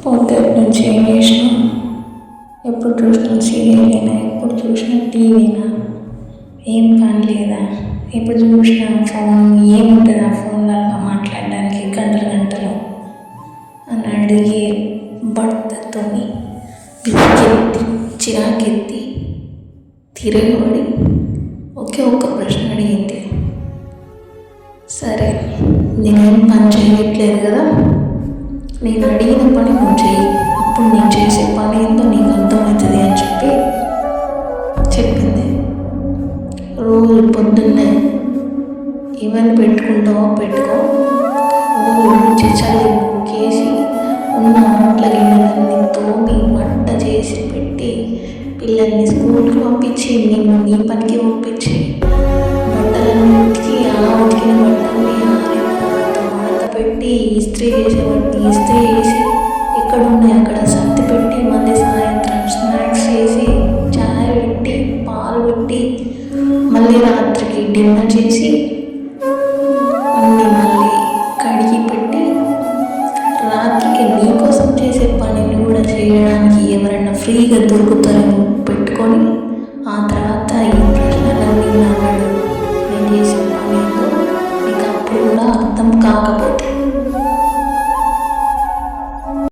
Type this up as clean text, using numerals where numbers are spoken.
పొద్దుటి నుంచి ఏం చేసినా, ఎప్పుడు చూసినా సీరియల్నా, ఎప్పుడు చూసినా టీవీనా, ఏం పని లేదా, ఎప్పుడు చూసినా ఫోన్. ఏముంటుంది ఆ ఫోన్లో మాట్లాడడానికి గంటలు గంటలు అని అడిగే భర్తతో చిరాకెత్తి తిరగబడి ఒకే ఒక్క ప్రశ్న అడిగింది. సరే, నేనేం పని చేయట్లేదు కదా, నేను అడిగిన పని నువ్వు చేయి, అప్పుడు నేను చేసే పని ఏందో నీకు అర్థమవుతుంది అని చెప్పింది. రోజు పొద్దున్నే ఎవరిని పెట్టుకుంటావో పెట్టుకో, ఊరు నుంచి చల్లి ముగ్గేసి ఉన్న అంట్ల గిన్నెలన్నీ తోమి వంట చేసి పెట్టి పిల్లల్ని స్కూల్కి పంపించి నేను నీ పనికి పంపించి బట్టలన్నీ ఉతికి ఉతికిన బట్టల్ని మడత పెట్టి ఇస్త్రీ చేసేవాడిని ఇస్త్రీ చేసి ఎక్కడున్నాయి అక్కడ సర్ది పెట్టి మళ్ళీ సాయంత్రం స్నాక్స్ చేసి చాయ్ పెట్టి పాలు పెట్టి మళ్ళీ రాత్రికి డిన్నర్ చేసి అన్నీ మళ్ళీ కడిగి పెట్టి రాత్రికి నీకోసం చేసే పనిని కూడా చేయడానికి ఎవరైనా ఫ్రీగా దొరుకుతారని పెట్టుకొని